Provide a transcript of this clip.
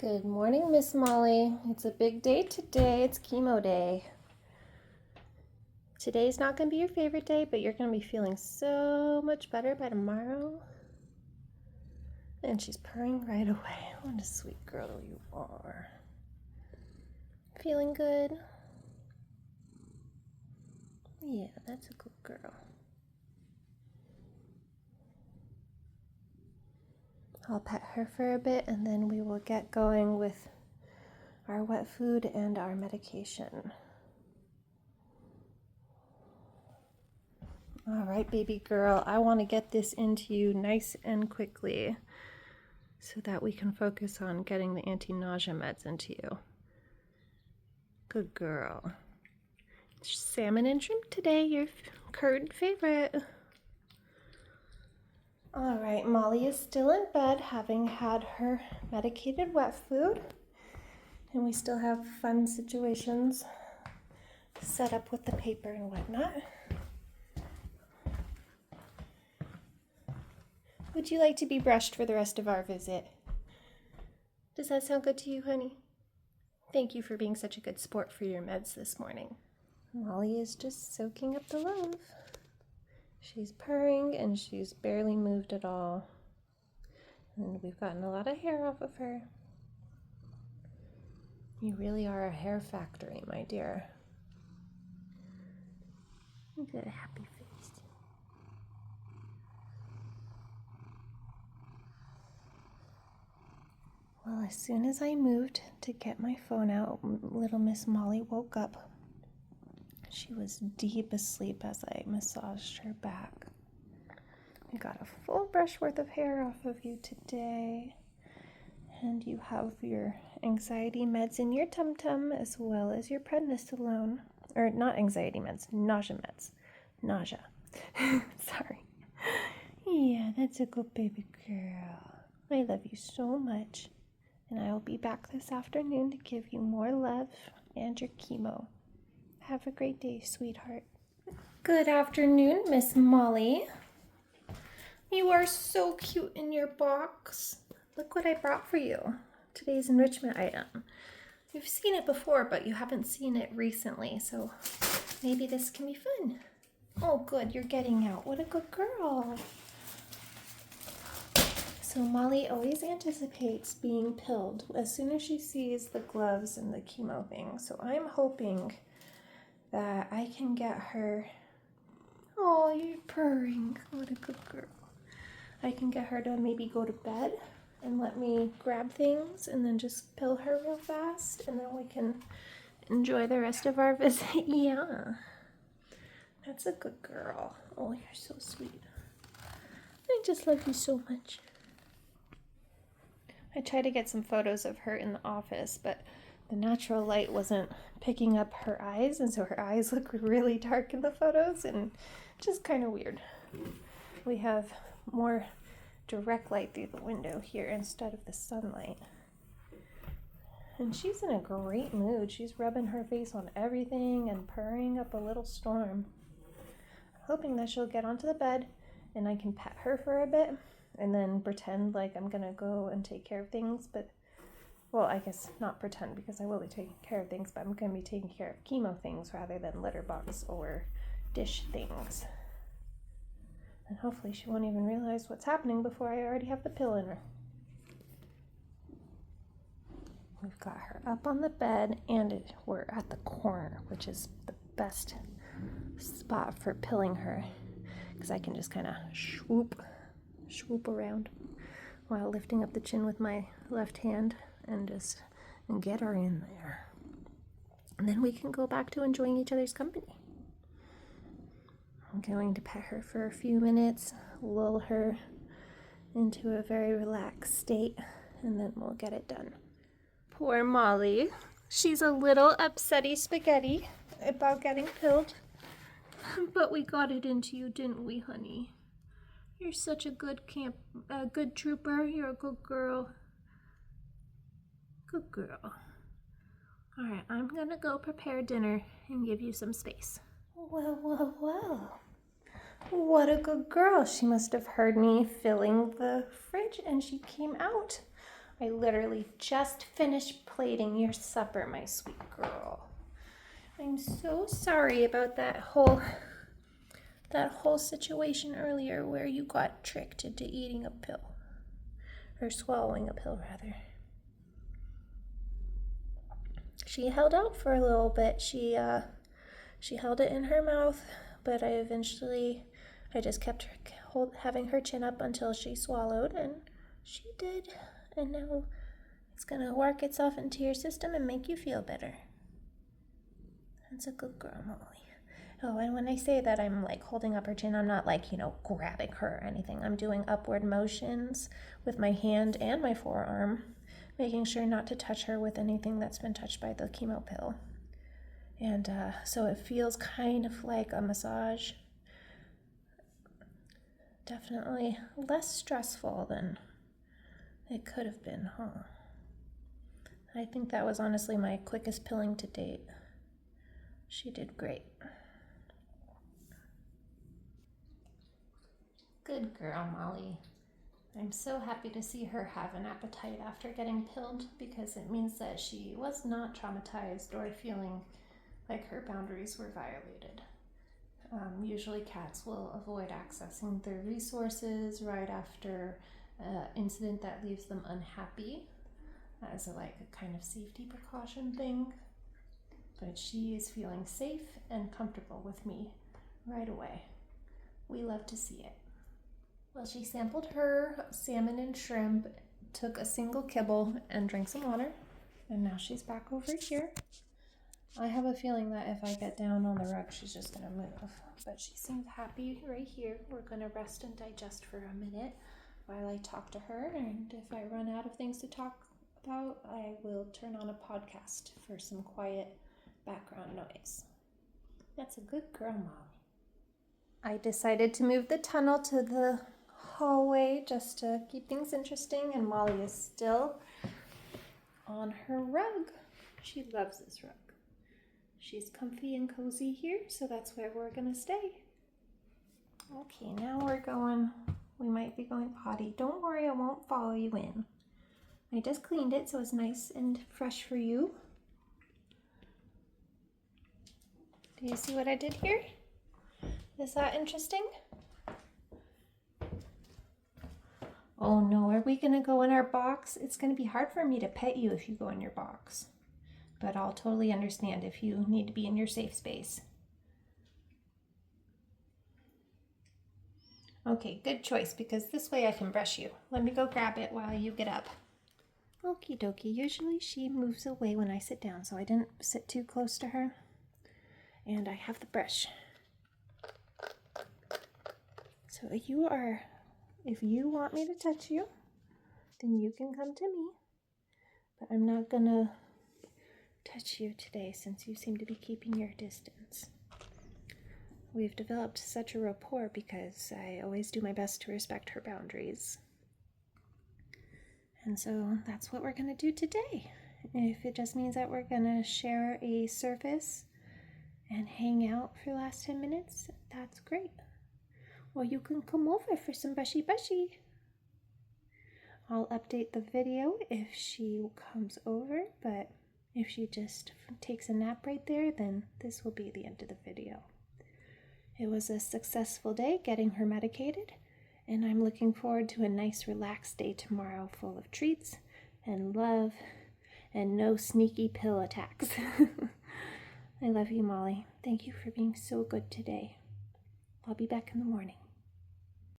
Good morning, Miss Molly. It's a big day today. It's chemo day. Today's not going to be your favorite day, but you're going to be feeling so much better by tomorrow. And she's purring right away. What a sweet girl you are. Feeling good? Yeah, that's a good girl. I'll pet her for a bit and then we will get going with our wet food and our medication. All right, baby girl, I want to get this into you nice and quickly so that we can focus on getting the anti-nausea meds into you. Good girl. Salmon and shrimp today, your current favorite. All right, Molly is still in bed having had her medicated wet food. And we still have fun situations set up with the paper and whatnot. Would you like to be brushed for the rest of our visit? Does that sound good to you, honey? Thank you for being such a good sport for your meds this morning. Molly is just soaking up the love. She's purring and she's barely moved at all. And we've gotten a lot of hair off of her. You really are a hair factory, my dear. You got a happy face. Well, as soon as I moved to get my phone out, little Miss Molly woke up. She was deep asleep as I massaged her back. I got a full brush worth of hair off of you today. And you have your anxiety meds in your tum-tum as well as your prednisolone. Or not anxiety meds, nausea meds. Nausea. Sorry. Yeah, that's a good baby girl. I love you so much. And I will be back this afternoon to give you more love and your chemo. Have a great day, sweetheart. Good afternoon, Miss Molly. You are so cute in your box. Look what I brought for you. Today's enrichment item. You've seen it before, but you haven't seen it recently, so maybe this can be fun. Oh, good, you're getting out. What a good girl. So Molly always anticipates being pilled as soon as she sees the gloves and the chemo thing. So I'm hoping that I can get her. Oh, you're purring. What a good girl. I can get her to maybe go to bed and let me grab things and then just pill her real fast and then we can enjoy the rest of our visit. Yeah, that's a good girl. Oh, you're so sweet. I just love you so much. I tried to get some photos of her in the office, but the natural light wasn't picking up her eyes, and so her eyes look really dark in the photos and just kind of weird. We have more direct light through the window here instead of the sunlight. And she's in a great mood. She's rubbing her face on everything and purring up a little storm. I'm hoping that she'll get onto the bed and I can pet her for a bit and then pretend like I'm gonna go and take care of things, but well, I guess not pretend because I will be taking care of things, but I'm gonna be taking care of chemo things rather than litter box or dish things. And hopefully she won't even realize what's happening before I already have the pill in her. We've got her up on the bed and we're at the corner, which is the best spot for pilling her because I can just kind of swoop around while lifting up the chin with my left hand and just get her in there. And then we can go back to enjoying each other's company. I'm going to pet her for a few minutes, lull her into a very relaxed state, and then we'll get it done. Poor Molly. She's a little upsetty spaghetti about getting pilled. But we got it into you, didn't we, honey? You're such a good good trooper. You're a good girl. Good girl. All right, I'm gonna go prepare dinner and give you some space. Well. What a good girl. She must have heard me filling the fridge and she came out. I literally just finished plating your supper, my sweet girl. I'm so sorry about that whole situation earlier where you got tricked into eating a pill. Or swallowing a pill, rather. She held out for a little bit. She held it in her mouth, but I just kept having her chin up until she swallowed, and she did. And now it's gonna work itself into your system and make you feel better. That's a good girl, Molly. Oh, and when I say that I'm like holding up her chin, I'm not like, grabbing her or anything. I'm doing upward motions with my hand and my forearm, making sure not to touch her with anything that's been touched by the chemo pill. And so it feels kind of like a massage. Definitely less stressful than it could have been, huh? I think that was honestly my quickest pilling to date. She did great. Good girl, Molly. I'm so happy to see her have an appetite after getting pilled, because it means that she was not traumatized or feeling like her boundaries were violated. Usually cats will avoid accessing their resources right after an incident that leaves them unhappy as a kind of safety precaution thing. But she is feeling safe and comfortable with me right away. We love to see it. Well, she sampled her salmon and shrimp, took a single kibble, and drank some water. And now she's back over here. I have a feeling that if I get down on the rug, she's just going to move. But she seems happy right here. We're going to rest and digest for a minute while I talk to her. And if I run out of things to talk about, I will turn on a podcast for some quiet background noise. That's a good girl, Molly. I decided to move the tunnel to the hallway just to keep things interesting, and Molly is still on her rug. She loves this rug. She's comfy and cozy here, so that's where we're gonna stay. Okay, now we might be going potty. Don't worry, I won't follow you in. I just cleaned it so it's nice and fresh for you. Do you see what I did here? Is that interesting? Oh no, are we gonna go in our box? It's gonna be hard for me to pet you if you go in your box. But I'll totally understand if you need to be in your safe space. Okay, good choice, because this way I can brush you. Let me go grab it while you get up. Okie dokie, usually she moves away when I sit down, so I didn't sit too close to her. And I have the brush. So if you want me to touch you, then you can come to me. But I'm not gonna touch you today since you seem to be keeping your distance. We've developed such a rapport because I always do my best to respect her boundaries. And so that's what we're gonna do today. If it just means that we're gonna share a surface and hang out for the last 10 minutes, that's great. Or you can come over for some bushy. I'll update the video if she comes over, but if she just takes a nap right there, then this will be the end of the video. It was a successful day getting her medicated, and I'm looking forward to a nice relaxed day tomorrow full of treats and love and no sneaky pill attacks. I love you, Molly. Thank you for being so good today. I'll be back in the morning.